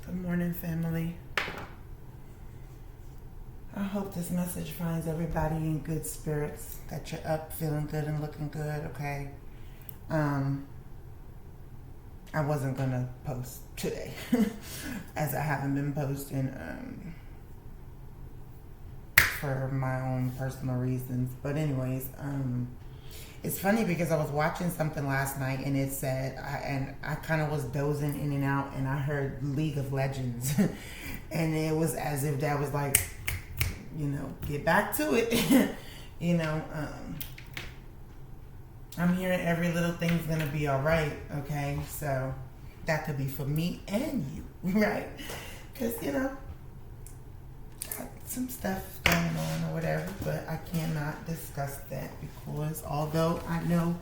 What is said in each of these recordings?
Good morning, family. I hope this message finds everybody in good spirits, that you're up, feeling good and looking good, okay? I wasn't going to post today, as I haven't been posting for my own personal reasons. But anyways, it's funny because I was watching something last night and it said, I kind of was dozing in and out and I heard League of Legends. And it was as if that was like, get back to it. I'm hearing every little thing's going to be all right, okay? So that could be for me and you, right? Because, got some stuff going on or whatever, but I cannot discuss that because although I know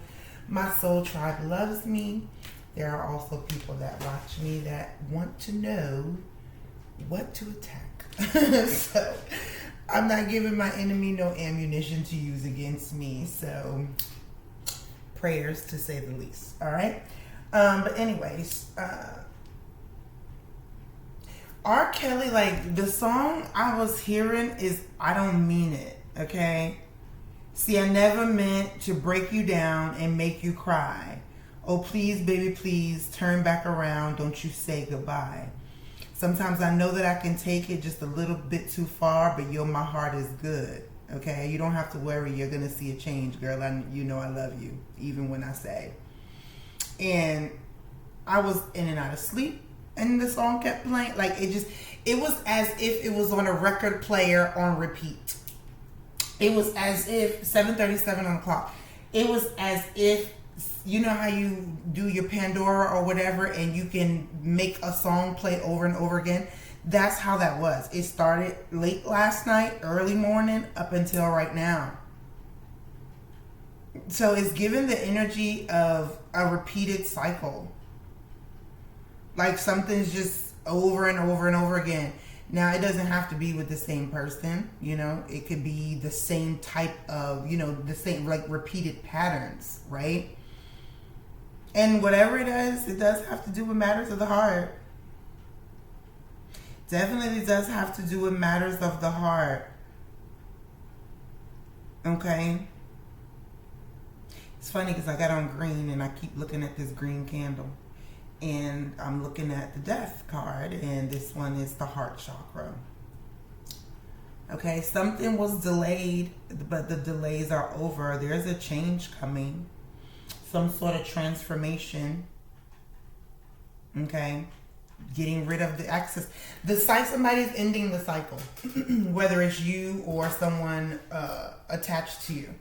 my soul tribe loves me, there are also people that watch me that want to know what to attack. So I'm not giving my enemy no ammunition to use against me. So prayers to say the least. All right. But anyways, R. Kelly, like the song I was hearing is I Don't Mean It. Okay. See, I never meant to break you down and make you cry. Oh, please, baby, please turn back around. Don't you say goodbye. Sometimes I know that I can take it just a little bit too far, but my heart is good. Okay, you don't have to worry. You're gonna see a change, girl. I love you, even when I say. And I was in and out of sleep, and the song kept playing. Like it was as if it was on a record player on repeat. It was as if 7:37 on the clock. It was as if how you do your Pandora or whatever, and you can make a song play over and over again. That's how that was. It started late last night, early morning, up until right now. So it's given the energy of a repeated cycle. Like something's just over and over and over again. Now, it doesn't have to be with the same person, It could be the same type of, the same, like, repeated patterns, right? And whatever it does have to do with matters of the heart. Definitely does have to do with matters of the heart. Okay? It's funny because I got on green and I keep looking at this green candle. And I'm looking at the death card, and this one is the heart chakra. Okay, something was delayed, but the delays are over. There's a change coming. Some sort of transformation. Okay, getting rid of the excess. Somebody's ending the cycle, whether it's you or someone attached to you.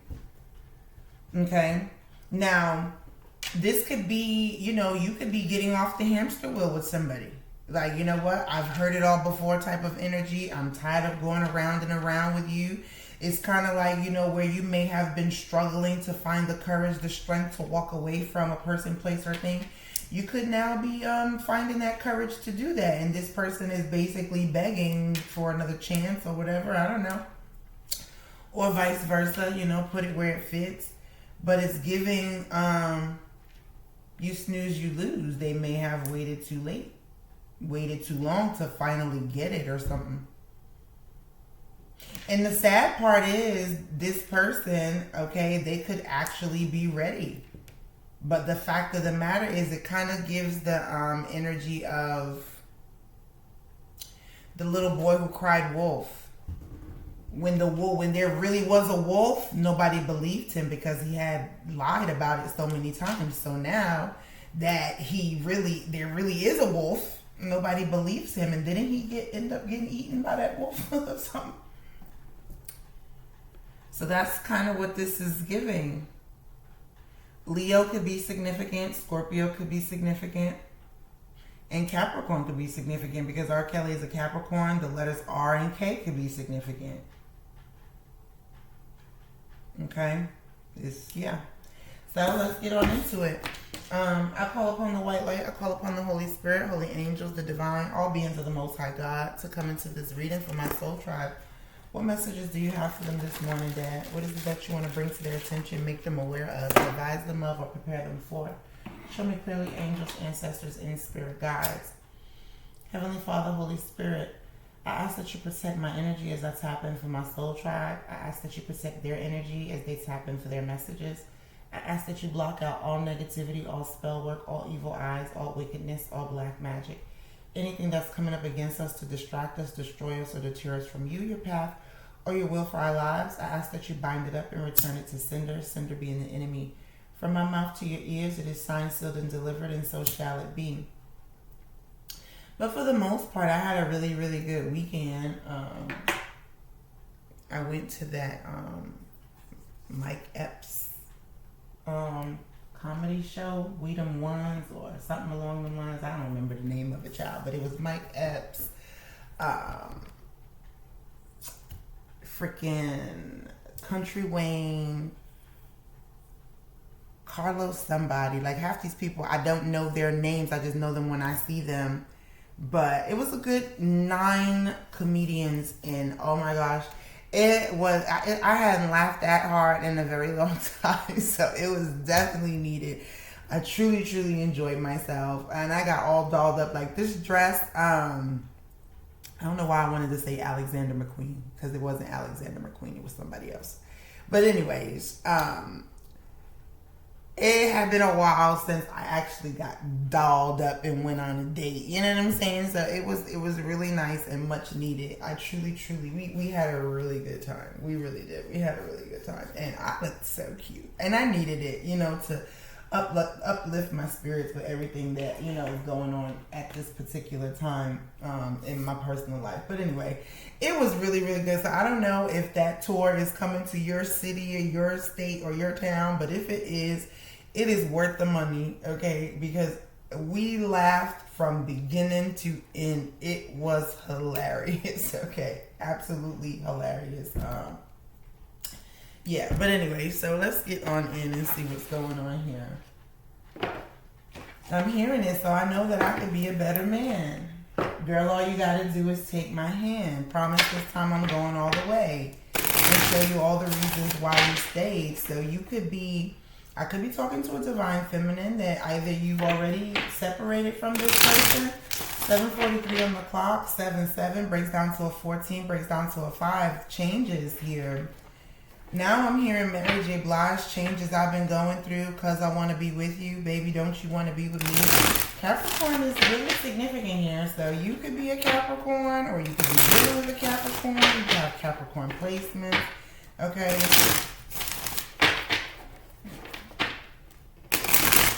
Okay, now this could be, you could be getting off the hamster wheel with somebody. Like, you know what? I've heard it all before type of energy. I'm tired of going around and around with you. It's kind of like, where you may have been struggling to find the courage, the strength to walk away from a person, place, or thing. You could now be finding that courage to do that. And this person is basically begging for another chance or whatever. I don't know. Or vice versa, put it where it fits. But it's giving, you snooze, you lose. They may have waited too late, waited too long to finally get it or something. And the sad part is this person, okay, they could actually be ready. But the fact of the matter is it kind of gives the energy of the little boy who cried wolf. When there really was a wolf, nobody believed him because he had lied about it so many times. So now that there really is a wolf, nobody believes him. And didn't he end up getting eaten by that wolf or something? So that's kind of what this is giving. Leo could be significant. Scorpio could be significant. And Capricorn could be significant because R. Kelly is a Capricorn. The letters R and K could be significant. Okay? So let's get on into it. I call upon the white light. I call upon the Holy Spirit, holy angels, the divine, all beings of the Most High God to come into this reading for my soul tribe. What messages do you have for them this morning, Dad? What is it that you want to bring to their attention, make them aware of, advise them of, or prepare them for? Show me clearly, angels, ancestors, and spirit guides. Heavenly Father, Holy Spirit, I ask that you protect my energy as I tap in for my soul tribe. I ask that you protect their energy as they tap in for their messages. I ask that you block out all negativity, all spell work, all evil eyes, all wickedness, all black magic. Anything that's coming up against us to distract us, destroy us, or deter us from you, your path, or your will for our lives, I ask that you bind it up and return it to sender, sender being the enemy. From my mouth to your ears, it is signed, sealed, and delivered, and so shall it be. But for the most part, I had a really, really good weekend. I went to that Mike Epps comedy show, We Them Ones, or something along the lines. I don't remember the name of the child, but it was Mike Epps, freaking Country Wayne, Carlos somebody. Like, half these people, I don't know their names. I just know them when I see them. But it was a good 9 comedians, and oh my gosh, it was, I hadn't laughed that hard in a very long time, so it was definitely needed. I truly, truly enjoyed myself, and I got all dolled up. Like, this dress, I don't know why I wanted to say Alexander McQueen, because it wasn't Alexander McQueen, it was somebody else. But anyways, it had been a while since I actually got dolled up and went on a date. You know what I'm saying? So it was really nice and much needed. I truly, we had a really good time. We really did. We had a really good time. And I looked so cute. And I needed it, you know, to uplift my spirits with everything that, you know, is going on at this particular time in my personal life. But anyway, it was really, really good. So I don't know if that tour is coming to your city or your state or your town, but if it is worth the money, okay? Because we laughed from beginning to end. It was hilarious, okay? Absolutely hilarious. Yeah, but anyway, so let's get on in and see what's going on here. I'm hearing it, so I know that I could be a better man. Girl, all you gotta do is take my hand. Promise this time I'm going all the way. And show you all the reasons why you stayed. So you could be, I could be talking to a divine feminine that either you've already separated from this person. 7:43 on the clock, 7-7 breaks down to a 14, breaks down to a 5. Changes here. Now I'm hearing Mary J. Blige, changes I've been going through because I want to be with you. Baby, don't you want to be with me? Capricorn is really significant here. So you could be a Capricorn, or you could be dealing with a Capricorn. You could have Capricorn placements. Okay.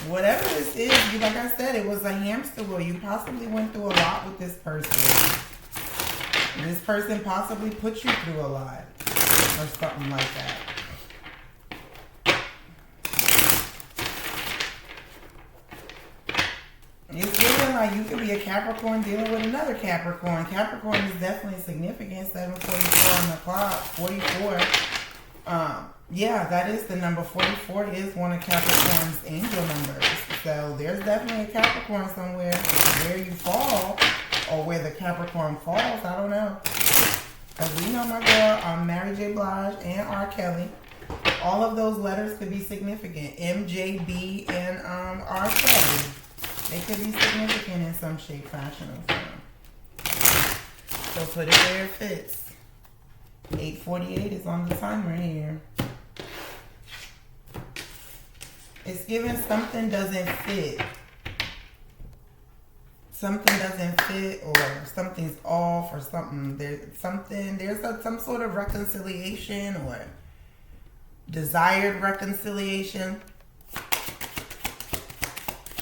Whatever this is, you, like I said, it was a hamster wheel. You possibly went through a lot with this person. This person possibly put you through a lot. Or something like that. It's feeling like you could be a Capricorn dealing with another Capricorn. Capricorn is definitely significant. 7:44 on the clock. 44. Yeah, that is the number. 44 is one of Capricorn's angel numbers. So there's definitely a Capricorn somewhere. Where you fall, or where the Capricorn falls, I don't know. Because we know my girl, Mary J. Blige and R. Kelly. All of those letters could be significant. MJB and R. Kelly. They could be significant in some shape, fashion, or form. So put it where it fits. 8:48 is on the timer here. It's giving something doesn't fit. Something doesn't fit, or something's off, or something. There's some sort of reconciliation or desired reconciliation,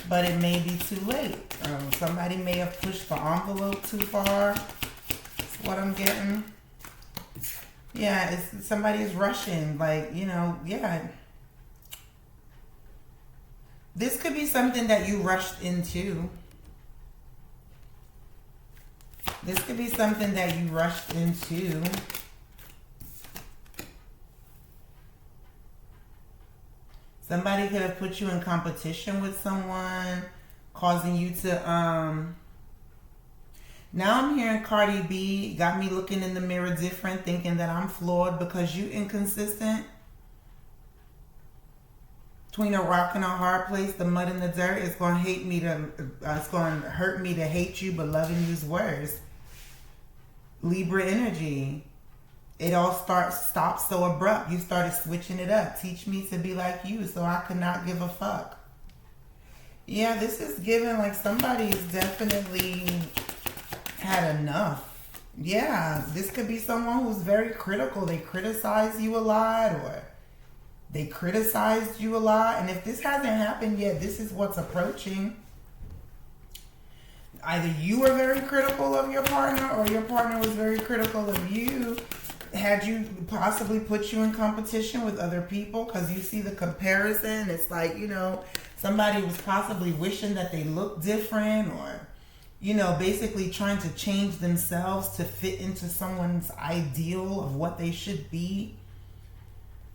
but it may be too late. Somebody may have pushed the envelope too far. That's what I'm getting. Yeah, somebody's rushing, like, you know, yeah. This could be something that you rushed into. This could be something that you rushed into. Somebody could have put you in competition with someone, causing you to, now I'm hearing Cardi B, got me looking in the mirror different, thinking that I'm flawed because you inconsistent. between a rock and a hard place, the mud and the dirt. It's going to hate me to, it's going to hurt me to hate you, but loving you's worse. Libra energy. It all stops so abrupt. You started switching it up. Teach me to be like you so I could not give a fuck. Yeah, this is given like somebody's definitely had enough. Yeah, this could be someone who's very critical. They criticize you a lot, or they criticized you a lot. And if this hasn't happened yet, this is what's approaching. Either you were very critical of your partner, or your partner was very critical of you. Had you possibly put you in competition with other people? Because you see the comparison. It's like, you know, somebody was possibly wishing that they looked different, or, you know, basically trying to change themselves to fit into someone's ideal of what they should be.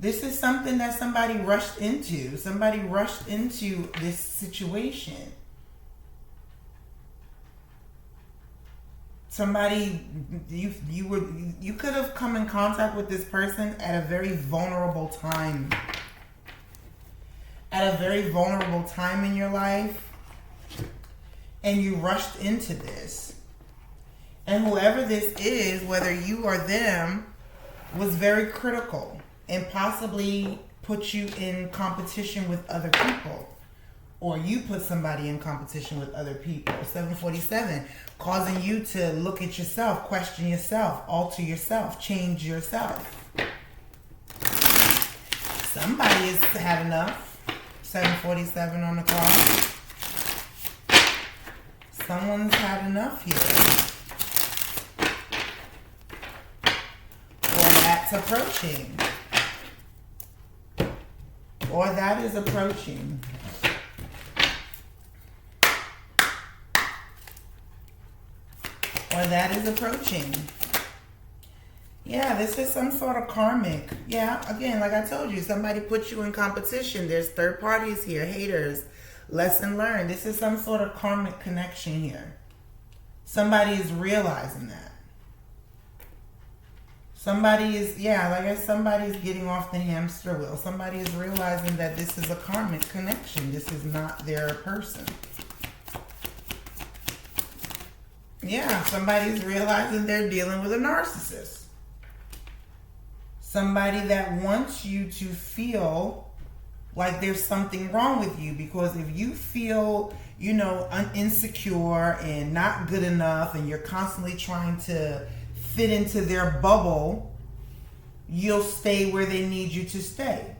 This is something that somebody rushed into. Somebody rushed into this situation. Somebody, you could have come in contact with this person at a very vulnerable time. At a very vulnerable time in your life. And you rushed into this. And whoever this is, whether you or them, was very critical and possibly put you in competition with other people. Or you put somebody in competition with other people. 747, causing you to look at yourself, question yourself, alter yourself, change yourself. Somebody has had enough. 747 on the clock. Someone's had enough here. Or that's approaching. Or that is approaching. Or that is approaching. Yeah, this is some sort of karmic. Yeah, again, like I told you, somebody put you in competition. There's third parties here, haters. Lesson learned. This is some sort of karmic connection here. Somebody is realizing that. Somebody is, yeah, like I said, somebody is getting off the hamster wheel. Somebody is realizing that this is a karmic connection. This is not their person. Yeah, somebody's realizing they're dealing with a narcissist. Somebody that wants you to feel like there's something wrong with you. Because if you feel, you know, insecure and not good enough, and you're constantly trying to fit into their bubble, you'll stay where they need you to stay.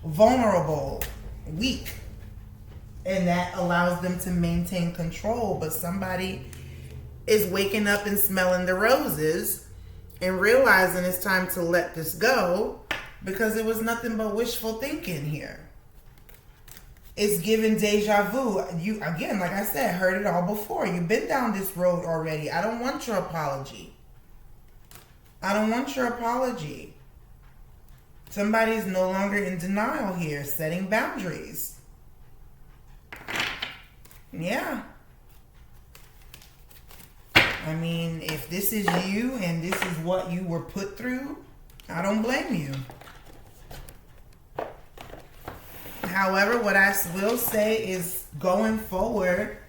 Vulnerable, weak. And that allows them to maintain control. But somebody is waking up and smelling the roses and realizing it's time to let this go, because it was nothing but wishful thinking here. It's giving deja vu. You, again, like I said, heard it all before. You've been down this road already. I don't want your apology. I don't want your apology. Somebody's no longer in denial here, setting boundaries. Yeah. I mean, if this is you and this is what you were put through, I don't blame you. However, what I will say is, going forward,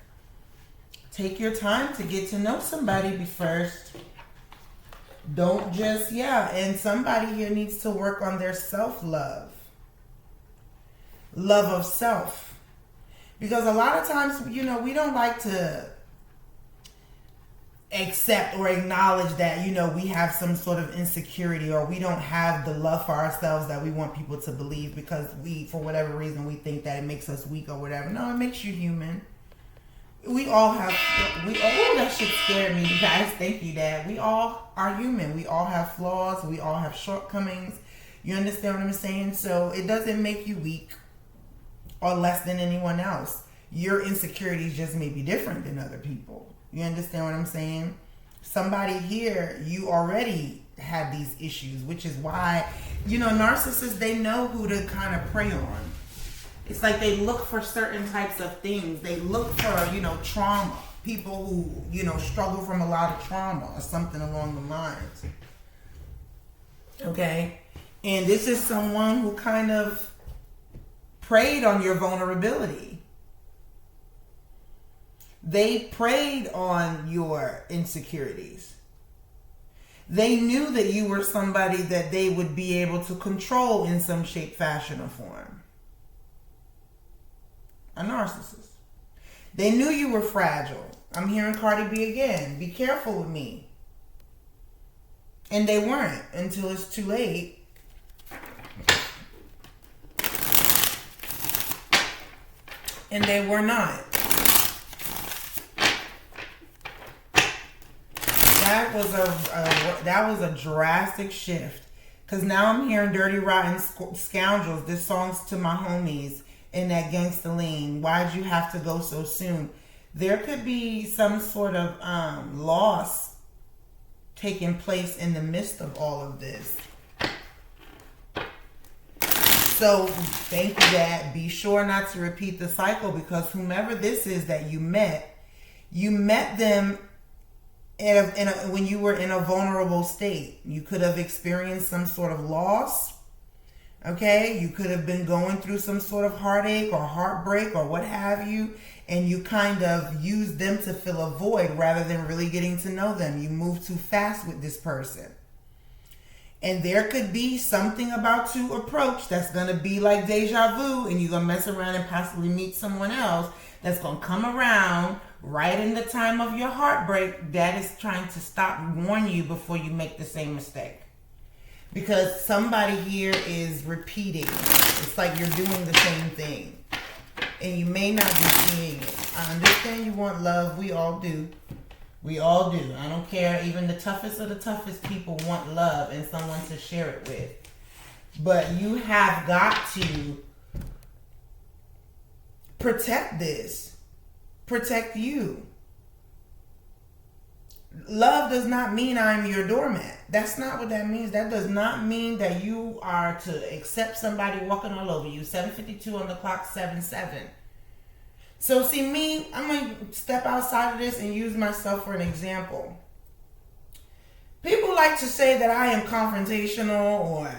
take your time to get to know somebody first. Don't just, and somebody here needs to work on their self-love. Love of self. Because a lot of times, you know, we don't like to accept or acknowledge that, you know, we have some sort of insecurity, or we don't have the love for ourselves that we want people to believe, because we, for whatever reason, we think that it makes us weak or whatever. No, it makes you human. We all have, that shit scared me, you guys. Thank you, Dad. We all are human. We all have flaws. We all have shortcomings. You understand what I'm saying? So it doesn't make you weak or less than anyone else. Your insecurities just may be different than other people. You understand what I'm saying? Somebody here, you already had these issues, which is why, you know, narcissists, they know who to kind of prey on. It's like they look for certain types of things. They look for, you know, trauma. People who, you know, struggle from a lot of trauma or something along the lines. Okay? And this is someone who kind of preyed on your vulnerability. They preyed on your insecurities. They knew that you were somebody that they would be able to control in some shape, fashion, or form. A narcissist. They knew you were fragile. I'm hearing Cardi B again. Be careful with me. And they weren't until it's too late. And they were not. That was a drastic shift. Because now I'm hearing Dirty Rotten Scoundrels. This song's to my homies in that gangsta lean. Why'd you have to go so soon? There could be some sort of loss taking place in the midst of all of this. So thank you, Dad. Be sure not to repeat the cycle, because whomever this is that you met them when you were in a vulnerable state. You could have experienced some sort of loss. Okay, you could have been going through some sort of heartache or heartbreak or what have you, and you kind of used them to fill a void rather than really getting to know them. You moved too fast with this person. And there could be something about to approach that's going to be like deja vu, and you're going to mess around and possibly meet someone else that's going to come around right in the time of your heartbreak that is trying to stop and warn you before you make the same mistake. Because somebody here is repeating. It's like you're doing the same thing. And you may not be seeing it. I understand you want love. We all do. We all do. I don't care. Even the toughest of the toughest people want love and someone to share it with. But you have got to protect this. Protect you. Love does not mean I'm your doormat. That's not what that means. That does not mean that you are to accept somebody walking all over you. 7:52 on the clock, 7:7. So see me, I'm going to step outside of this and use myself for an example. People like to say that I am confrontational or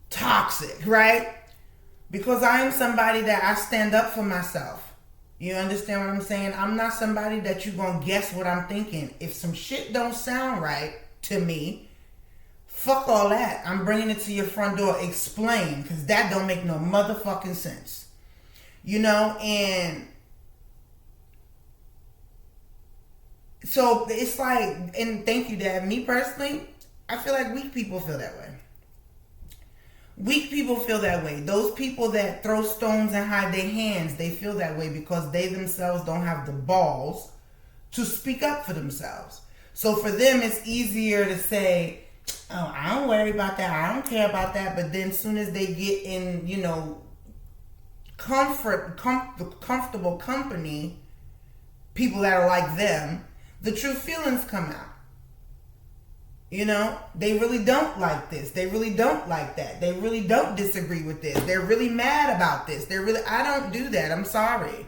toxic, right? Because I am somebody that I stand up for myself. You understand what I'm saying? I'm not somebody that you're going to guess what I'm thinking. If some shit don't sound right to me, fuck all that. I'm bringing it to your front door. Explain, because that don't make no motherfucking sense. You know, and so it's like, and thank you, Dad. Me personally, I feel like weak people feel that way. Weak people feel that way. Those people that throw stones and hide their hands, they feel that way because they themselves don't have the balls to speak up for themselves. So for them, it's easier to say, oh, I don't worry about that. I don't care about that. But then as soon as they get in, you know, comfortable company, people that are like them, the true feelings come out. You know, they really don't like this. They really don't like that. They really don't disagree with this. They're really mad about this. I don't do that. I'm sorry.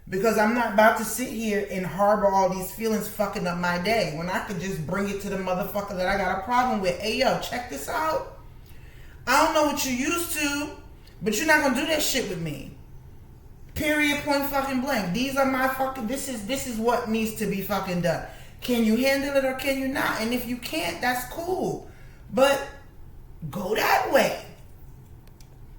Because I'm not about to sit here and harbor all these feelings fucking up my day when I could just bring it to the motherfucker that I got a problem with. Hey, yo, check this out. I don't know what you're used to, but you're not going to do that shit with me. Period, point fucking blank. These are my fucking, this is what needs to be fucking done. Can you handle it or can you not? And if you can't, that's cool. But go that way.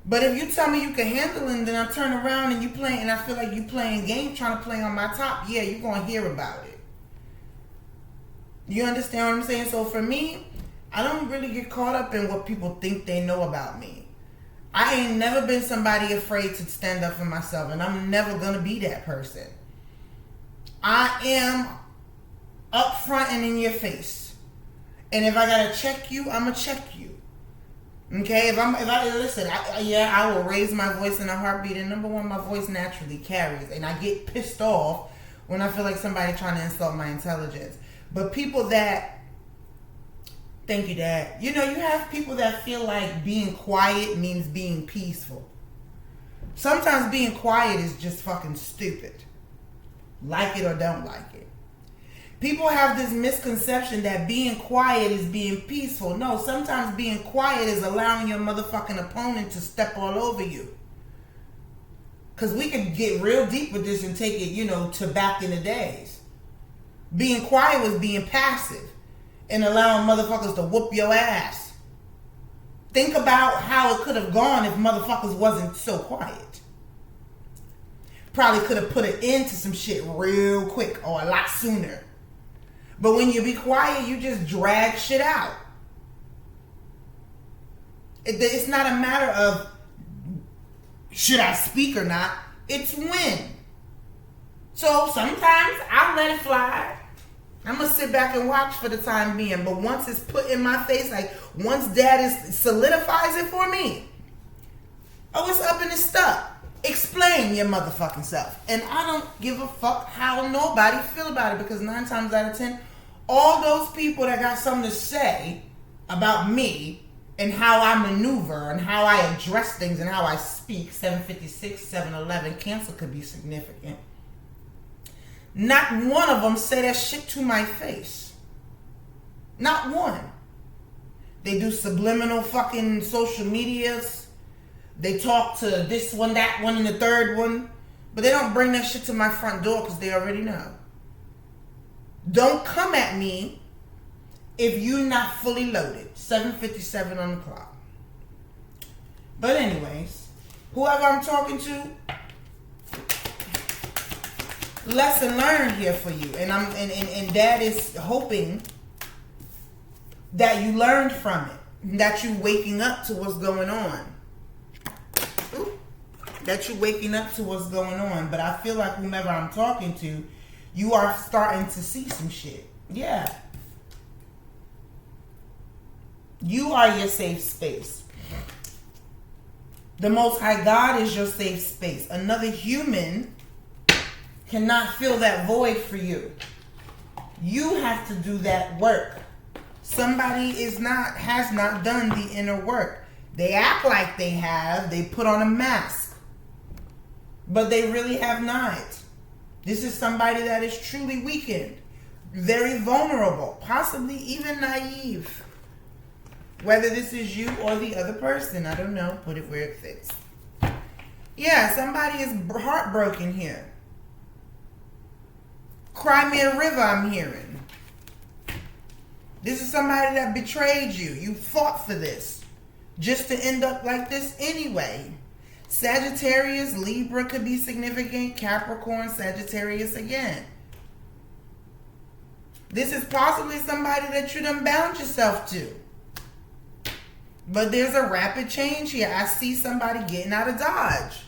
But if you tell me you can handle it and then I turn around and you play and I feel like you playing game, trying to play on my top, yeah, you're going to hear about it. You understand what I'm saying? So for me, I don't really get caught up in what people think they know about me. I ain't never been somebody afraid to stand up for myself, and I'm never going to be that person. I am up front and in your face. And if I gotta check you, I'ma check you. Okay? If I listen, I will raise my voice in a heartbeat. And number one, my voice naturally carries. And I get pissed off when I feel like somebody trying to insult my intelligence. But people that, thank you, Dad. You know, you have people that feel like being quiet means being peaceful. Sometimes being quiet is just fucking stupid. Like it or don't like it. People have this misconception that being quiet is being peaceful. No, sometimes being quiet is allowing your motherfucking opponent to step all over you. Because we could get real deep with this and take it, to back in the days. Being quiet was being passive and allowing motherfuckers to whoop your ass. Think about how it could have gone if motherfuckers wasn't so quiet. Probably could have put an end to some shit real quick or a lot sooner. But when you be quiet, you just drag shit out. It's not a matter of should I speak or not. It's when. So sometimes I'll let it fly. I'm going to sit back and watch for the time being. But once it's put in my face, like once dad solidifies it for me, it's up and it's stuck. Explain your motherfucking self. And I don't give a fuck how nobody feel about it, because 9 times out of 10, all those people that got something to say about me and how I maneuver and how I address things and how I speak, 756, 711, Cancer could be significant. Not one of them say that shit to my face. Not one. They do subliminal fucking social medias. They talk to this one, that one, and the third one. But they don't bring that shit to my front door because they already know. Don't come at me if you're not fully loaded. 7:57 on the clock. But anyways, whoever I'm talking to, lesson learned here for you. And Dad is hoping that you learned from it. That you waking up to what's going on. That you're waking up to what's going on. But I feel like whomever I'm talking to, you are starting to see some shit. Yeah. You are your safe space. The Most High God is your safe space. Another human cannot fill that void for you. You have to do that work. Somebody has not done the inner work. They act like they have. They put on a mask. But they really have not. This is somebody that is truly weakened. Very vulnerable. Possibly even naive. Whether this is you or the other person. I don't know. Put it where it fits. Yeah, somebody is heartbroken here. Cry me a river, I'm hearing. This is somebody that betrayed you. You fought for this. Just to end up like this anyway. Sagittarius, Libra could be significant. Capricorn, Sagittarius again. This is possibly somebody that you done bound yourself to. But there's a rapid change here. I see somebody getting out of Dodge.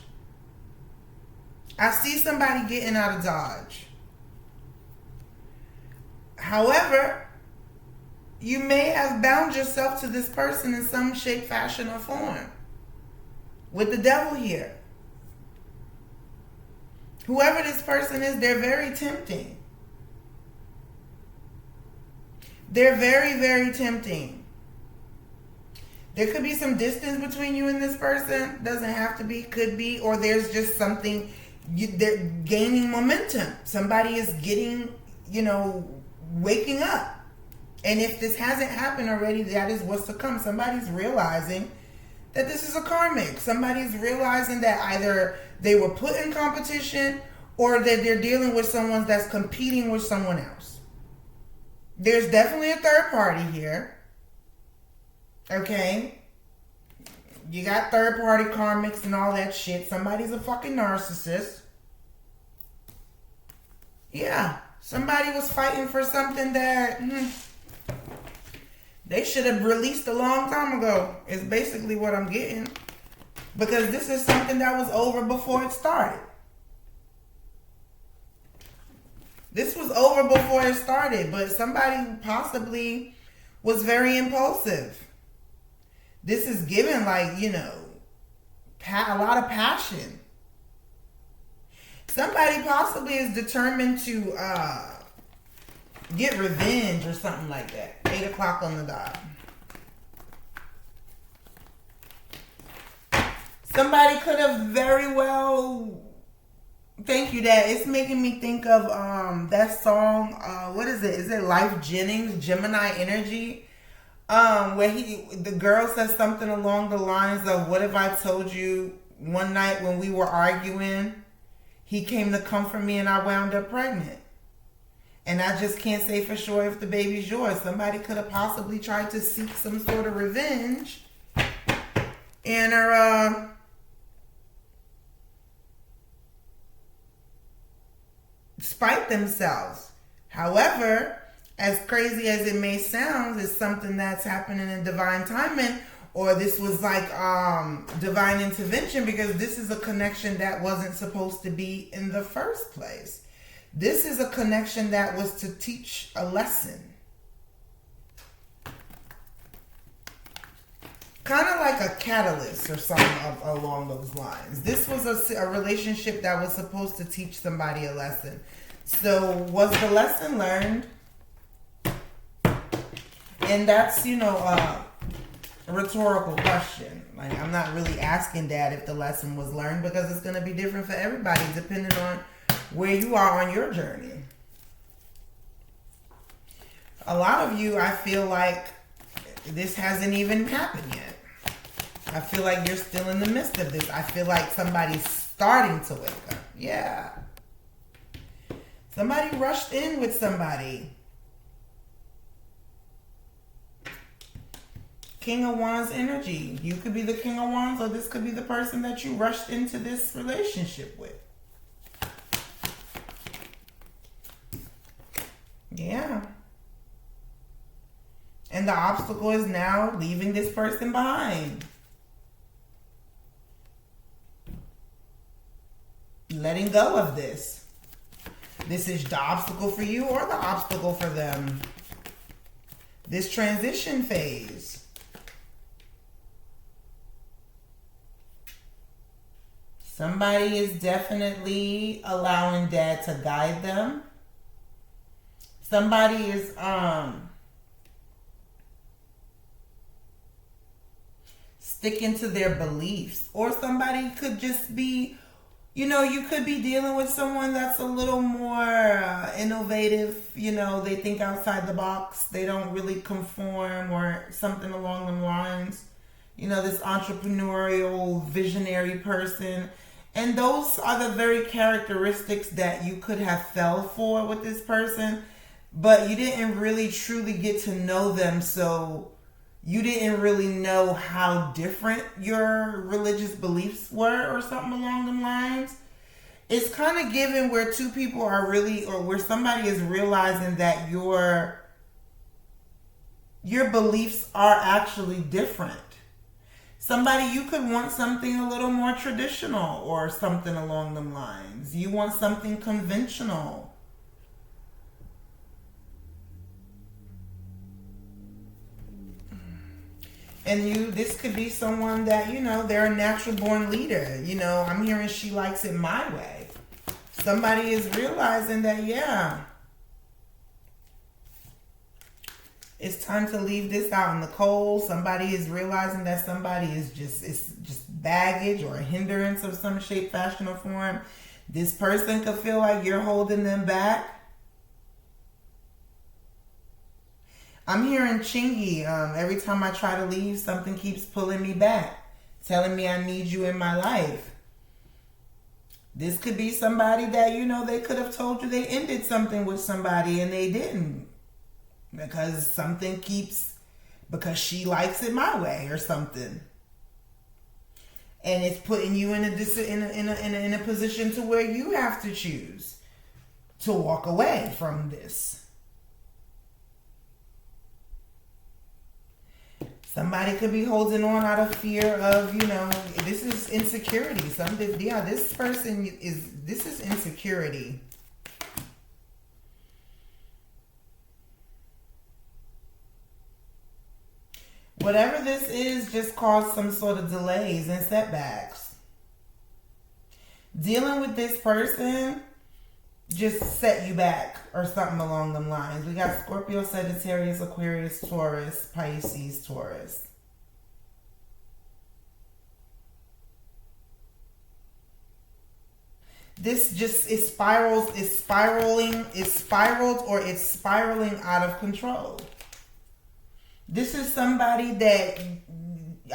I see somebody getting out of Dodge. However, you may have bound yourself to this person in some shape, fashion, or form. With the devil here. Whoever this person is, they're very tempting. They're very, very tempting. There could be some distance between you and this person. Doesn't have to be, could be. Or there's just something, they're gaining momentum. Somebody is getting, waking up. And if this hasn't happened already, that is what's to come. Somebody's realizing that this is a karmic. Somebody's realizing that either they were put in competition or that they're dealing with someone that's competing with someone else. There's definitely a third party here. Okay? You got third party karmics and all that shit. Somebody's a fucking narcissist. Yeah. Somebody was fighting for something that they should have released a long time ago. Is basically what I'm getting. Because this is something that was over before it started. This was over before it started. But somebody possibly was very impulsive. This is given a lot of passion. Somebody possibly is determined to get revenge or something like that. 8 o'clock on the dot. Somebody could have very well Thank you, Dad. It's making me think of that song. What is it? Is it Life Jennings, Gemini Energy? Where the girl says something along the lines of, "What if I told you one night when we were arguing, he came to comfort me and I wound up pregnant? And I just can't say for sure if the baby's yours." Somebody could have possibly tried to seek some sort of revenge and spite themselves. However, as crazy as it may sound, it's something that's happening in divine timing, or this was like divine intervention, because this is a connection that wasn't supposed to be in the first place. This is a connection that was to teach a lesson. Kind of like a catalyst or something along those lines. This was a relationship that was supposed to teach somebody a lesson. So was the lesson learned? And that's, a rhetorical question. Like, I'm not really asking Dad if the lesson was learned, because it's going to be different for everybody depending on where you are on your journey. A lot of you, I feel like this hasn't even happened yet. I feel like you're still in the midst of this. I feel like somebody's starting to wake up. Yeah. Somebody rushed in with somebody. King of Wands energy. You could be the King of Wands, or this could be the person that you rushed into this relationship with. Yeah. And the obstacle is now leaving this person behind. Letting go of this. This is the obstacle for you or the obstacle for them. This transition phase. Somebody is definitely allowing Dad to guide them. Somebody is sticking to their beliefs. Or somebody could just be, you could be dealing with someone that's a little more innovative. They think outside the box. They don't really conform, or something along the lines. This entrepreneurial, visionary person. And those are the very characteristics that you could have fell for with this person, but you didn't really truly get to know them, so you didn't really know how different your religious beliefs were, or something along them lines. It's kind of given where two people are really, or where somebody is realizing that your beliefs are actually different. Somebody, you could want something a little more traditional, or something along them lines. You want something conventional. And this could be someone that, they're a natural born leader. I'm hearing she likes it my way. Somebody is realizing that, yeah, it's time to leave this out in the cold. Somebody is realizing that somebody is just baggage or a hindrance of some shape, fashion, or form. This person could feel like you're holding them back. I'm hearing Chingy. Every time I try to leave, something keeps pulling me back, telling me I need you in my life. This could be somebody that, they could have told you they ended something with somebody and they didn't. Because because she likes it my way or something. And it's putting you in a position to where you have to choose to walk away from this. Somebody could be holding on out of fear of, this is insecurity. This is insecurity. Whatever this is just caused some sort of delays and setbacks. Dealing with this person just set you back, or something along them lines. We got Scorpio, Sagittarius, Aquarius, Taurus, Pisces, Taurus. This just is spirals, is spiraling, is spiraled, or it's spiraling out of control. This is somebody that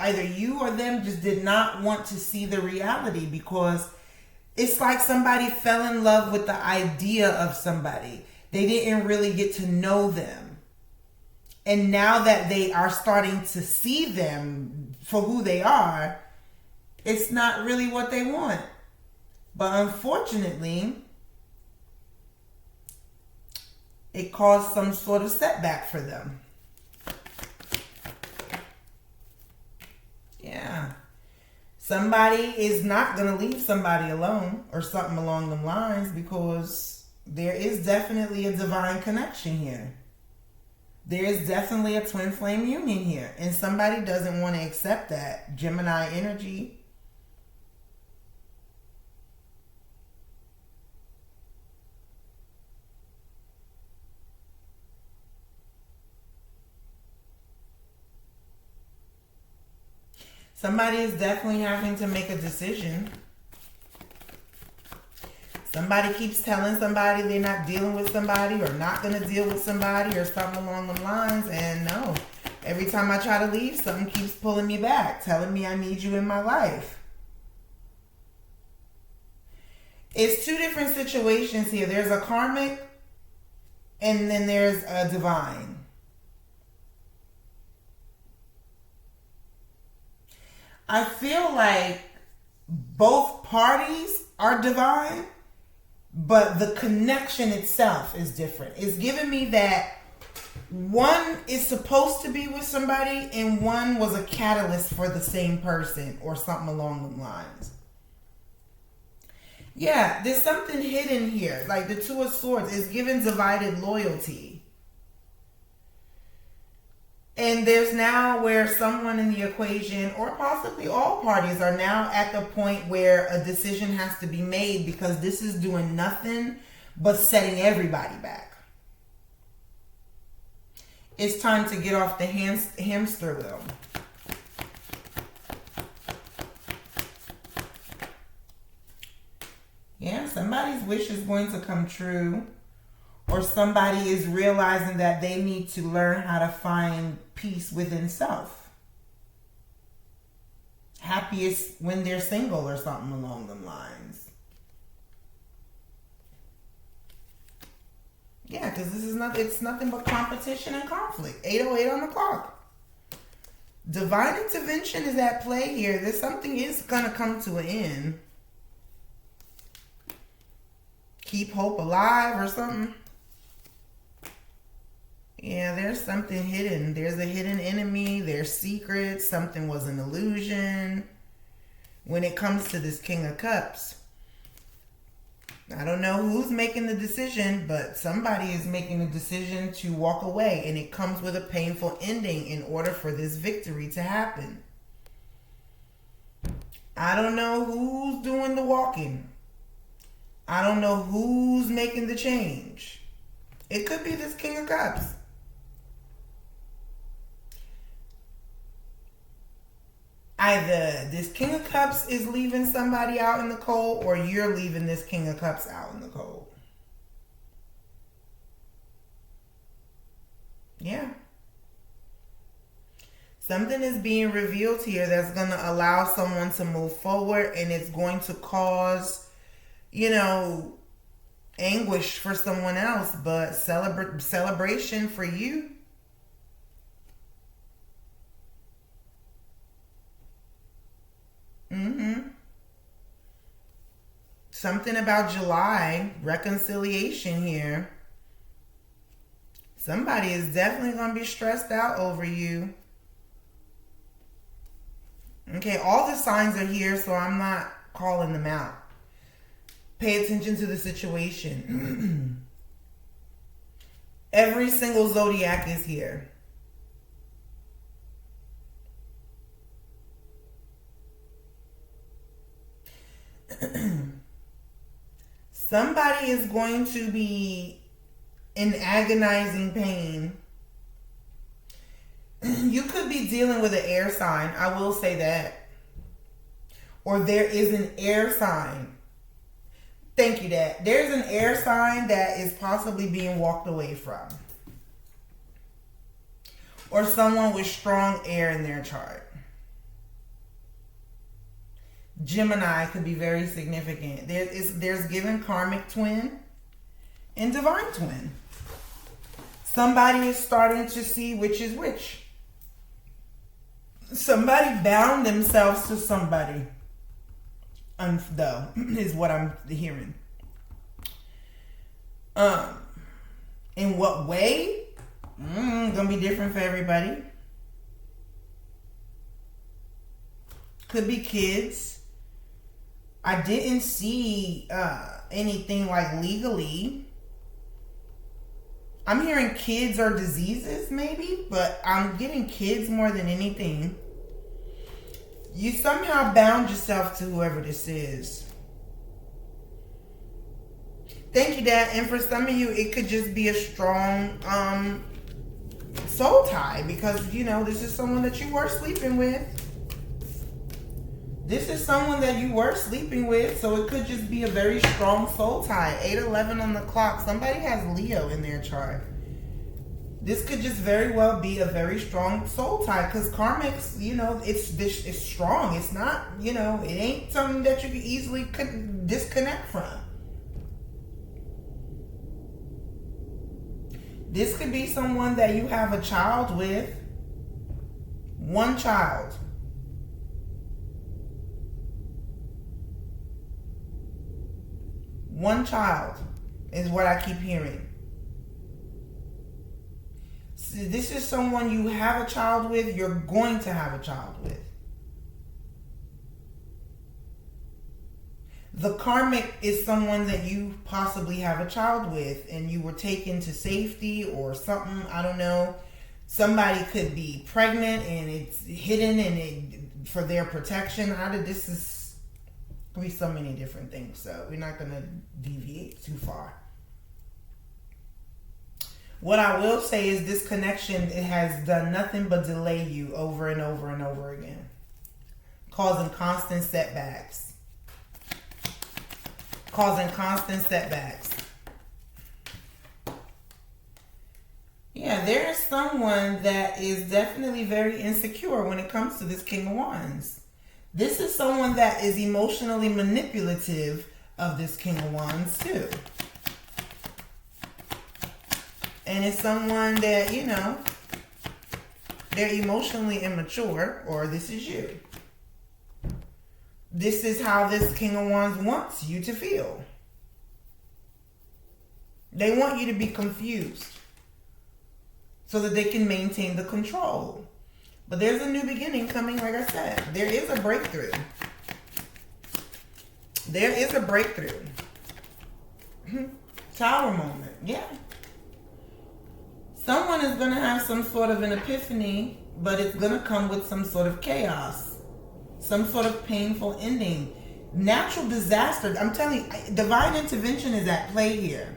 either you or them just did not want to see the reality, because it's like somebody fell in love with the idea of somebody. They didn't really get to know them. And now that they are starting to see them for who they are, it's not really what they want. But unfortunately, it caused some sort of setback for them. Yeah. Somebody is not going to leave somebody alone or something along them lines, because there is definitely a divine connection here. There is definitely a twin flame union here. And somebody doesn't want to accept that. Gemini energy. Somebody is definitely having to make a decision. Somebody keeps telling somebody they're not dealing with somebody or not going to deal with somebody or something along the lines. And no, every time I try to leave, something keeps pulling me back, telling me I need you in my life. It's two different situations here. There's a karmic and then there's a divine. I feel like both parties are divine, but the connection itself is different. It's giving me that one is supposed to be with somebody and one was a catalyst for the same person or something along the lines. Yeah, there's something hidden here. Like the Two of Swords is giving divided loyalty. And there's now where someone in the equation, or possibly all parties, are now at the point where a decision has to be made, because this is doing nothing but setting everybody back. It's time to get off the hamster wheel. Yeah, somebody's wish is going to come true. Or somebody is realizing that they need to learn how to find peace within self. Happiest when they're single or something along them lines. Yeah, because this is it's nothing but competition and conflict. 8:08 on the clock. Divine intervention is at play here. There's something is going to come to an end. Keep hope alive or something. Yeah, there's something hidden. There's a hidden enemy. There's secrets. Something was an illusion. When it comes to this King of Cups, I don't know who's making the decision, but somebody is making a decision to walk away, and it comes with a painful ending in order for this victory to happen. I don't know who's doing the walking. I don't know who's making the change. It could be this King of Cups. Either this King of Cups is leaving somebody out in the cold, or you're leaving this King of Cups out in the cold. Yeah. Something is being revealed here that's going to allow someone to move forward, and it's going to cause, anguish for someone else, but celebration for you. Something about July, reconciliation here. Somebody is definitely going to be stressed out over you. Okay, all the signs are here, so I'm not calling them out. Pay attention to the situation. Every single zodiac is here. Somebody is going to be in agonizing pain. You could be dealing with an air sign. I will say that. Or there is an air sign Thank you, Dad. There's an air sign that is possibly being walked away from. Or someone with strong air in their chart. Gemini could be very significant. There's given karmic twin and divine twin. Somebody is starting to see which is which. Somebody bound themselves to somebody. Though, is what I'm hearing. In what way? Gonna be different for everybody. Could be kids. I didn't see anything like legally. I'm hearing kids or diseases maybe, but I'm getting kids more than anything. You somehow bound yourself to whoever this is. Thank you, Dad. And for some of you, it could just be a strong soul tie because, you know, this is someone that you were sleeping with. This is someone that you were sleeping with, so it could just be a very strong soul tie. 8:11 on the clock. Somebody has Leo in their chart. This could just very well be a very strong soul tie because karmics, you know, it's strong. It's not, you know, it ain't something that you can easily disconnect from. This could be someone that you have a child with. One child. One child is what I keep hearing. So this is someone you have a child with, you're going to have a child with. The karmic is someone that you possibly have a child with and you were taken to safety or something, I don't know. Somebody could be pregnant and it's hidden and for their protection. This is could be so many different things, so we're not going to deviate too far. What I will say is this connection, it has done nothing but delay you over and over and over again, causing constant setbacks. Yeah, there is someone that is definitely very insecure when it comes to this King of Wands. This is someone that is emotionally manipulative of this King of Wands too. And it's someone that, you know, they're emotionally immature, or this is you. This is how this King of Wands wants you to feel. They want you to be confused so that they can maintain the control. But there's a new beginning coming, like I said. There is a breakthrough. There is a breakthrough. Tower moment, yeah. Someone is going to have some sort of an epiphany, but it's going to come with some sort of chaos. Some sort of painful ending. Natural disaster. I'm telling you, divine intervention is at play here.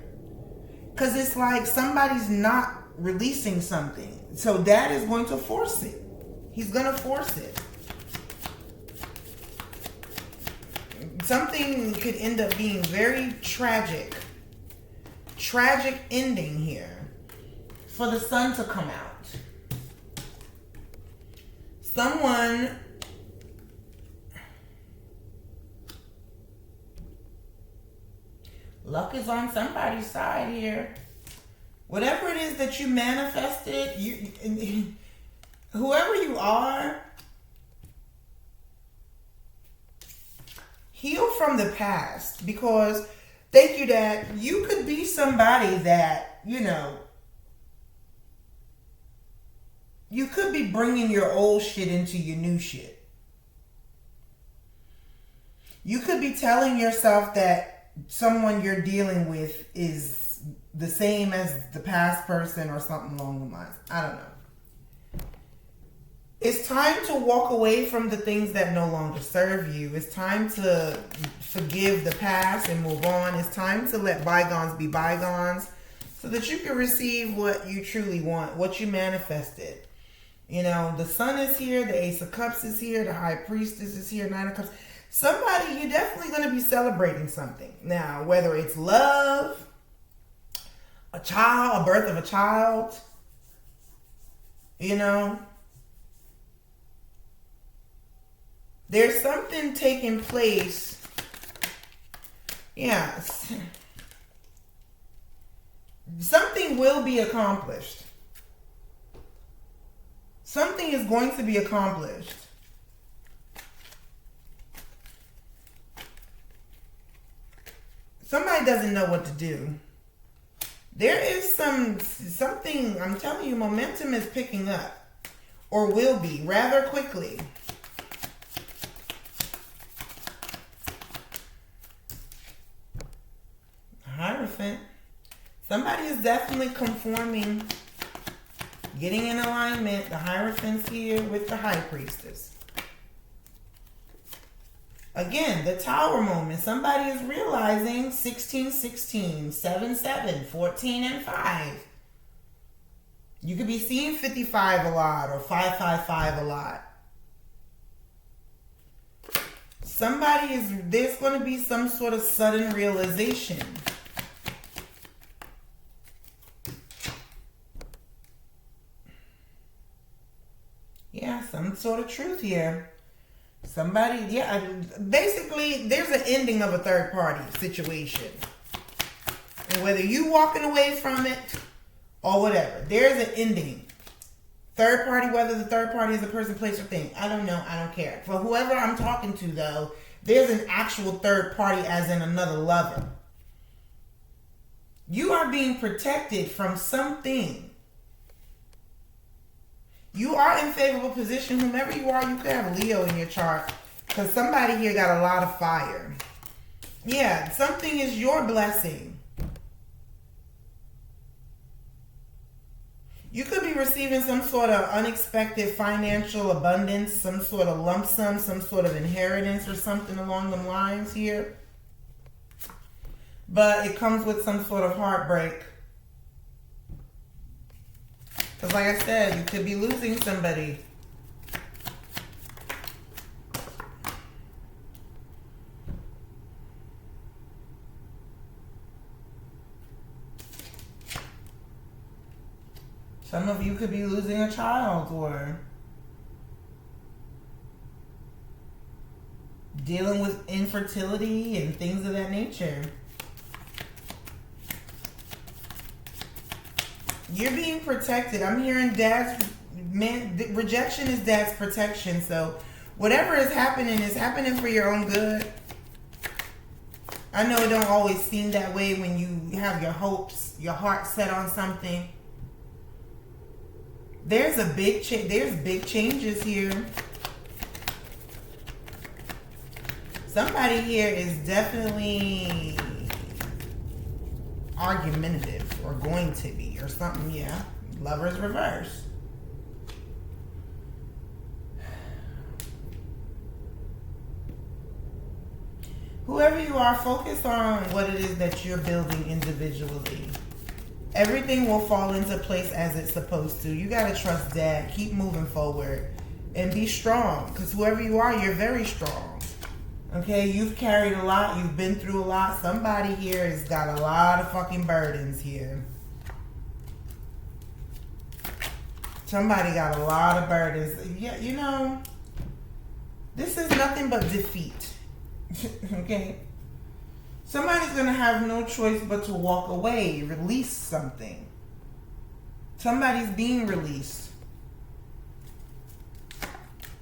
Because it's like somebody's not releasing something. So Dad is going to force it. He's going to force it. Something could end up being very tragic. Tragic ending here. For the sun to come out. Someone luck is on somebody's side here. Whatever it is that you manifested, whoever you are, heal from the past. Because, thank you, Dad, you could be somebody that, you know, you could be bringing your old shit into your new shit. You could be telling yourself that someone you're dealing with is the same as the past person or something along the lines. I don't know. It's time to walk away from the things that no longer serve you. It's time to forgive the past and move on. It's time to let bygones be bygones so that you can receive what you truly want, what you manifested. You know, the Sun is here, the Ace of Cups is here, the High Priestess is here, Nine of Cups. Somebody, you're definitely going to be celebrating something. Now, whether it's love, a child, a birth of a child, you know, there's something taking place. Yeah. Something will be accomplished. Something is going to be accomplished. Somebody doesn't know what to do. There is something, I'm telling you, momentum is picking up. Or will be, rather quickly. Hierophant. Somebody is definitely conforming, getting in alignment. The Hierophant's here with the High Priestess. Again, the Tower moment. Somebody is realizing 16, 16, 7, 7, 14, and 5. You could be seeing 55 a lot or 555 a lot. There's going to be some sort of sudden realization. Yeah, some sort of truth here. Somebody, yeah, basically, there's an ending of a third party situation. And whether you walking away from it or whatever, there's an ending. Third party, whether the third party is a person, place, or thing. I don't know. I don't care. For whoever I'm talking to, though, there's an actual third party as in another lover. You are being protected from something. You are in favorable position. Whomever you are, you could have Leo in your chart. Because somebody here got a lot of fire. Yeah, something is your blessing. You could be receiving some sort of unexpected financial abundance, some sort of lump sum, some sort of inheritance or something along the lines here. But it comes with some sort of heartbreak. Because like I said, you could be losing somebody. Some of you could be losing a child or dealing with infertility and things of that nature. You're being protected. I'm hearing rejection is dad's protection. So whatever is happening for your own good. I know it don't always seem that way when you have your hopes, your heart set on something. There's big changes here. Somebody here is definitely argumentative or going to be or something. Yeah, Lovers reverse. Whoever you are, focus on what it is that you're building individually. Everything will fall into place as it's supposed to. You got to trust dad. Keep moving forward and be strong, because whoever you are, you're very strong. Okay, you've carried a lot. You've been through a lot. Somebody here has got a lot of fucking burdens here. Somebody got a lot of burdens. Yeah, you know, this is nothing but defeat. Okay? Somebody's going to have no choice but to walk away, release something. Somebody's being released.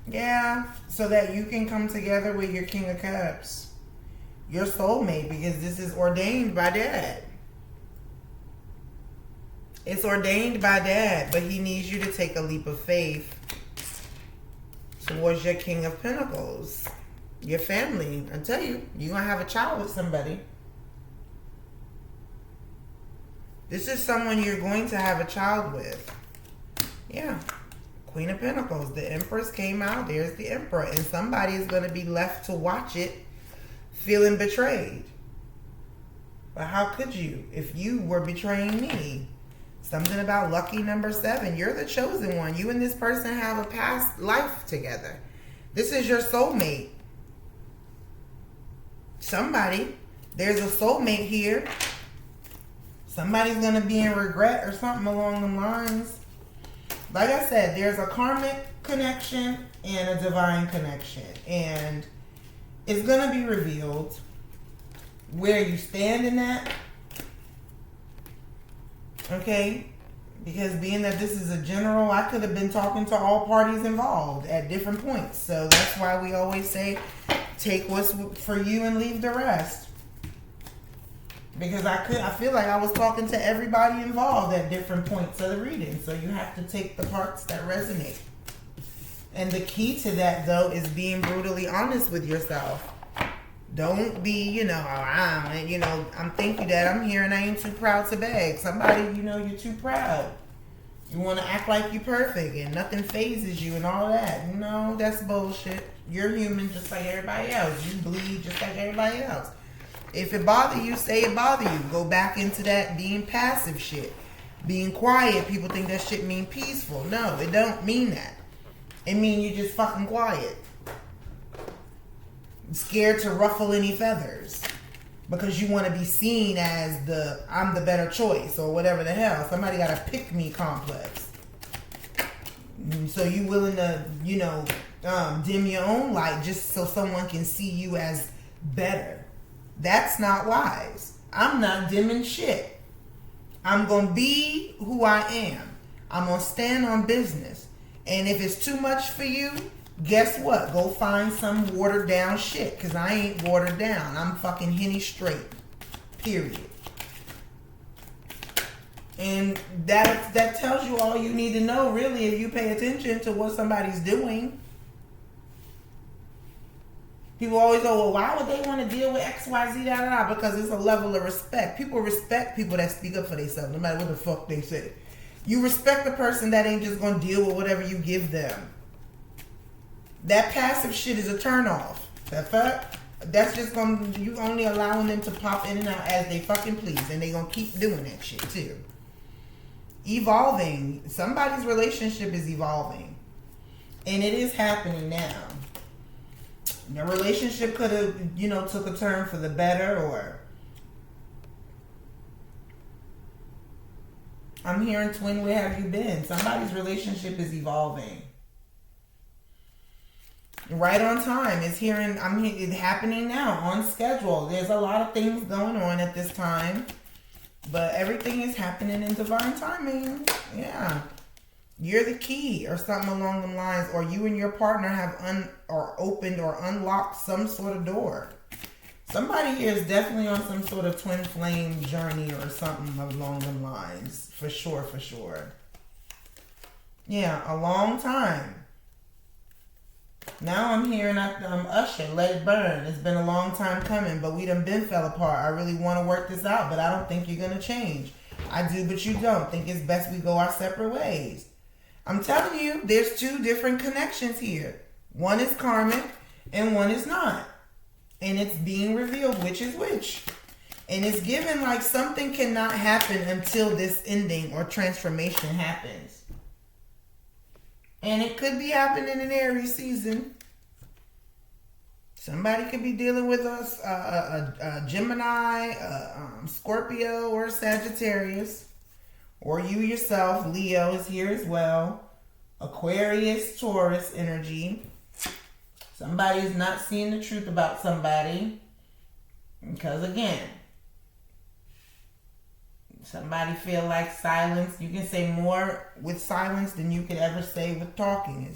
Yeah, so that you can come together with your King of Cups. Your soulmate, because this is ordained by dad. It's ordained by dad, but he needs you to take a leap of faith towards your King of Pentacles. Your family. I tell you, you're going to have a child with somebody. This is someone you're going to have a child with. Yeah. Queen of Pentacles. The Empress came out. There's the Emperor. And somebody is going to be left to watch it feeling betrayed. But how could you if you were betraying me? Something about lucky number 7. You're the chosen one. You and this person have a past life together. This is your soulmate. Somebody, there's a soulmate here. Somebody's going to be in regret or something along the lines. Like I said, there's a karmic connection and a divine connection. And it's going to be revealed where you stand in that. Okay? Because being that this is a general, I could have been talking to all parties involved at different points. So that's why we always say, take what's for you and leave the rest. Because I feel like I was talking to everybody involved at different points of the reading. So you have to take the parts that resonate. And the key to that, though, is being brutally honest with yourself. Don't be, I'm thinking that I'm here and I ain't too proud to beg. Somebody, you're too proud. You want to act like you're perfect and nothing phases you and all that. No, that's bullshit. You're human just like everybody else. You bleed just like everybody else. If it bother you, say it bother you. Go back into that being passive shit. Being quiet. People think that shit mean peaceful. No, it don't mean that. It mean you just fucking quiet. Scared to ruffle any feathers because you want to be seen as I'm the better choice or whatever the hell. Somebody got a pick me complex. So you willing to, dim your own light just so someone can see you as better. That's not wise. I'm not dimming shit. I'm going to be who I am. I'm going to stand on business. And if it's too much for you, guess what? Go find some watered down shit. Because I ain't watered down. I'm fucking Henny straight. Period. And that tells you all you need to know, really, if you pay attention to what somebody's doing. People always go, well, why would they want to deal with X, Y, Z, da, da, da? Because it's a level of respect. People respect people that speak up for themselves, no matter what the fuck they say. You respect the person that ain't just going to deal with whatever you give them. That passive shit is a turnoff. That's just going to, you only allowing them to pop in and out as they fucking please. And they going to keep doing that shit too. Evolving. Somebody's relationship is evolving. And it is happening now. The relationship could have, took a turn for the better, or I'm hearing, twin, where have you been? Somebody's relationship is evolving. Right on time. It's happening now, on schedule. There's a lot of things going on at this time, but everything is happening in divine timing. Yeah. You're the key or something along the lines, or you and your partner have opened or unlocked some sort of door. Somebody here is definitely on some sort of twin flame journey or something along the lines. For sure, for sure. Yeah, a long time. Now I'm hearing Usher, Let It Burn. It's been a long time coming, but we done been fell apart. I really want to work this out, but I don't think you're going to change. I do, but you don't. Think it's best we go our separate ways. I'm telling you, there's two different connections here. One is karmic and one is not. And it's being revealed which is which. And it's given like something cannot happen until this ending or transformation happens. And it could be happening in Aries season. Somebody could be dealing with a Gemini, Scorpio, or a Sagittarius. Or you yourself, Leo is here as well. Aquarius, Taurus energy. Somebody's not seeing the truth about somebody. Because again, somebody feel like silence. You can say more with silence than you could ever say with talking.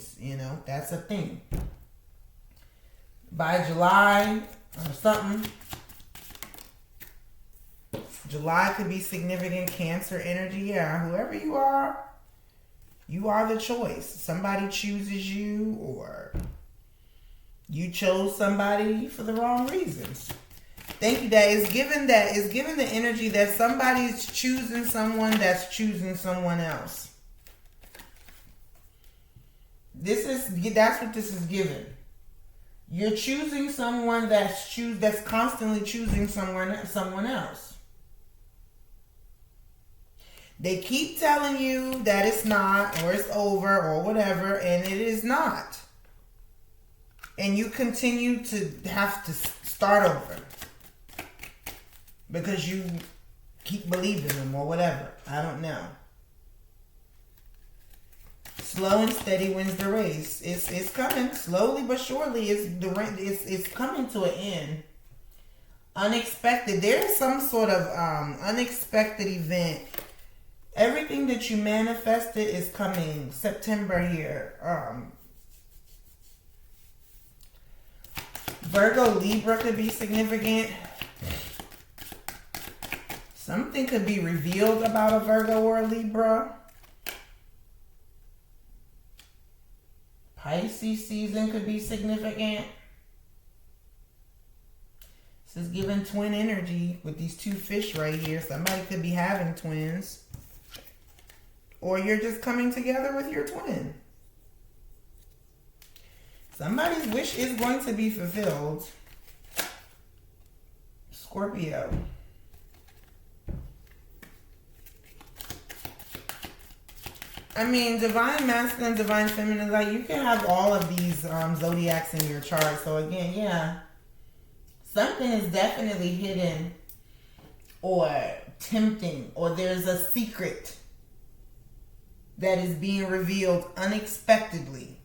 That's a thing. By July or something. July could be significant Cancer energy. Yeah, whoever you are the choice. Somebody chooses you, or you chose somebody for the wrong reasons. Thank you. That is given the energy that somebody's choosing someone that's choosing someone else. That's what this is given. You're choosing someone that's constantly choosing someone else. They keep telling you that it's not, or it's over, or whatever, and it is not. And you continue to have to start over. because you keep believing them or whatever. I don't know. Slow and steady wins the race. It's coming slowly but surely. It's coming to an end. Unexpected. There's some sort of unexpected event. Everything that you manifested is coming. September here. Virgo, Libra could be significant. Something could be revealed about a Virgo or a Libra. Pisces season could be significant. This is giving twin energy with these two fish right here. Somebody could be having twins. Or you're just coming together with your twin. Somebody's wish is going to be fulfilled. Scorpio. I mean, divine masculine, divine feminine, like you can have all of these zodiacs in your chart. So again, yeah, something is definitely hidden or tempting, or there's a secret that is being revealed unexpectedly.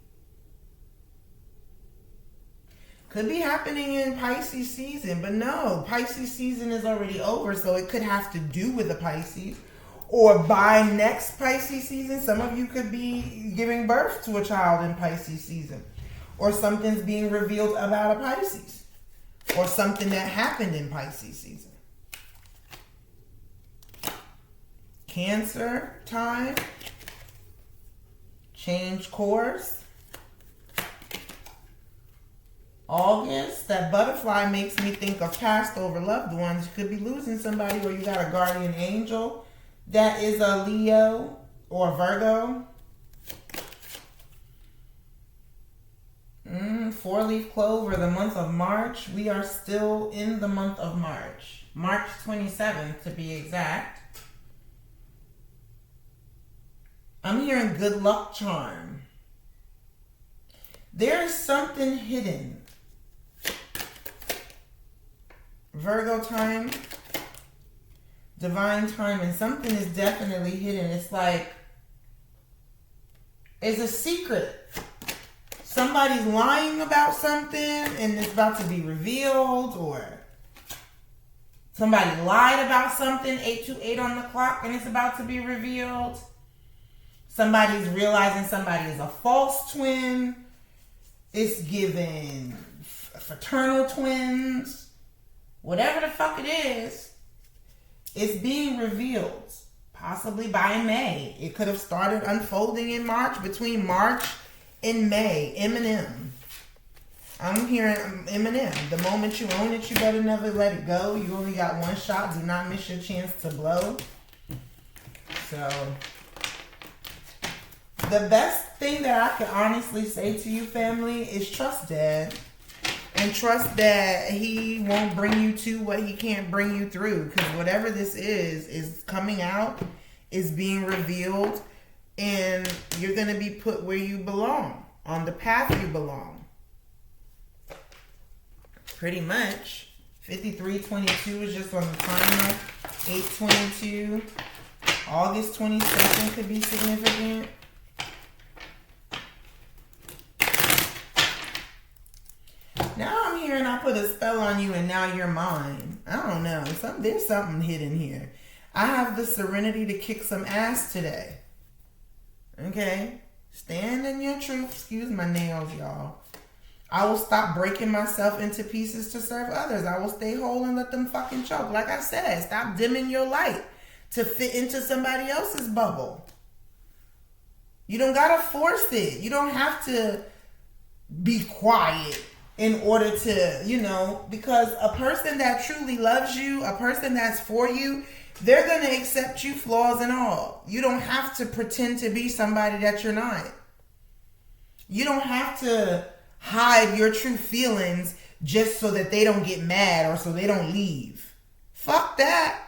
Could be happening in Pisces season, but no, Pisces season is already over, so it could have to do with the Pisces. Or by next Pisces season, some of you could be giving birth to a child in Pisces season. Or something's being revealed about a Pisces. Or something that happened in Pisces season. Cancer time. Change course. August, that butterfly makes me think of past over loved ones. You could be losing somebody, or you got a guardian angel that is a Leo or Virgo. Four-leaf clover, the month of March. We are still in the month of March. March 27th to be exact. I'm hearing good luck charm. There's something hidden. Virgo time. Divine time, and something is definitely hidden. It's like, it's a secret. Somebody's lying about something and it's about to be revealed, or somebody lied about something, 828 on the clock, and it's about to be revealed. Somebody's realizing somebody is a false twin. It's giving fraternal twins. Whatever the fuck it is. It's being revealed, possibly by May. It could have started unfolding in March, between March and May. Eminem. I'm hearing Eminem. The moment you own it, you better never let it go. You only got one shot. Do not miss your chance to blow. So, the best thing that I can honestly say to you, family, is trust Dad. And trust that he won't bring you to what he can't bring you through. Because whatever this is coming out, is being revealed. And you're going to be put where you belong. On the path you belong. Pretty much. 5322 is just on the timer. 822. August 22nd could be significant. Now I'm hearing I put a spell on you and now you're mine. I don't know. There's something hidden here. I have the serenity to kick some ass today. Okay? Stand in your truth. Excuse my nails, y'all. I will stop breaking myself into pieces to serve others. I will stay whole and let them fucking choke. Like I said, stop dimming your light to fit into somebody else's bubble. You don't gotta force it. You don't have to be quiet in order to, because a person that truly loves you, a person that's for you, they're going to accept you, flaws and all. You don't have to pretend to be somebody that you're not. You don't have to hide your true feelings just so that they don't get mad or so they don't leave. Fuck that.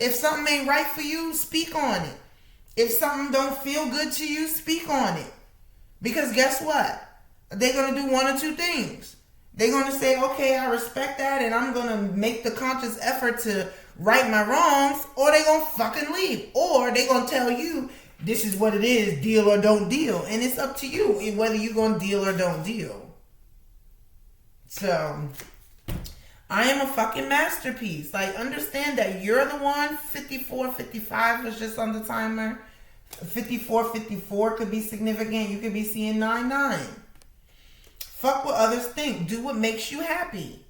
If something ain't right for you, speak on it. If something don't feel good to you, speak on it. Because guess what? They're going to do one or two things. They're going to say, okay, I respect that, and I'm going to make the conscious effort to right my wrongs, or they're going to fucking leave. Or they're going to tell you, this is what it is, deal or don't deal. And it's up to you whether you're going to deal or don't deal. So, I am a fucking masterpiece. Like, understand that you're the one. 54-55 was just on the timer. 54-54 could be significant. You could be seeing 9-9. Fuck what others think. Do what makes you happy.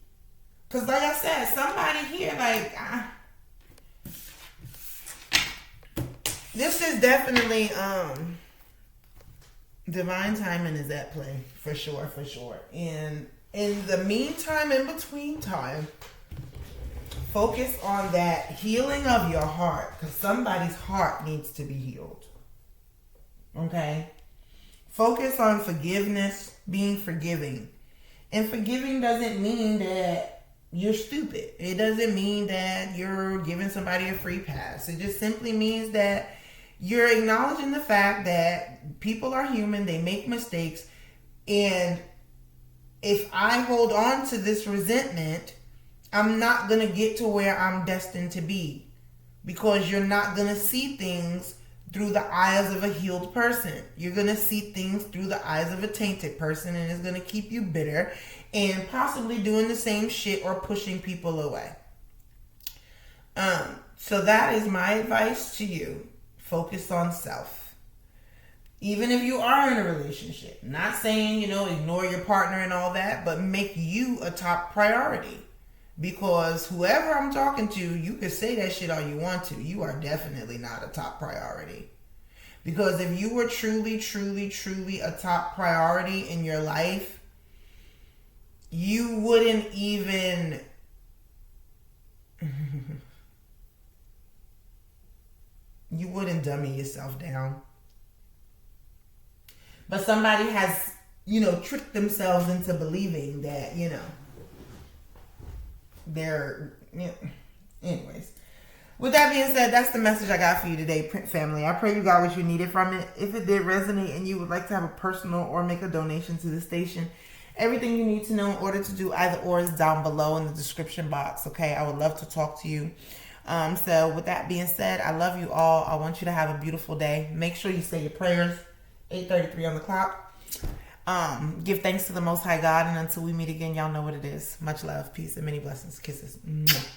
Because like I said, somebody here, like, this is definitely, divine timing is at play. For sure, for sure. And in the meantime, in between time, focus on that healing of your heart. Because somebody's heart needs to be healed. Okay? Focus on forgiveness, being forgiving. And forgiving doesn't mean that you're stupid. It doesn't mean that you're giving somebody a free pass. It just simply means that you're acknowledging the fact that people are human, they make mistakes, and if I hold on to this resentment, I'm not going to get to where I'm destined to be, because you're not going to see things through the eyes of a healed person. You're going to see things through the eyes of a tainted person, and it's going to keep you bitter and possibly doing the same shit or pushing people away. So that is my advice to you. Focus on self. Even if you are in a relationship. Not saying, ignore your partner and all that, but make you a top priority. Because whoever I'm talking to, you can say that shit all you want to. You are definitely not a top priority. Because if you were truly, truly, truly a top priority in your life, you wouldn't even... you wouldn't dummy yourself down. But somebody has, tricked themselves into believing that, they're, anyways. With that being said, that's the message I got for you today, Print Family. I pray you got what you needed from it. If it did resonate and you would like to have a personal or make a donation to the station, everything you need to know in order to do either or is down below in the description box, okay? I would love to talk to you. So with that being said, I love you all. I want you to have a beautiful day. Make sure you say your prayers. 8:33 on the clock. Give thanks to the Most High God, and until we meet again, y'all know what it is. Much love, peace, and many blessings. Kisses. Mwah.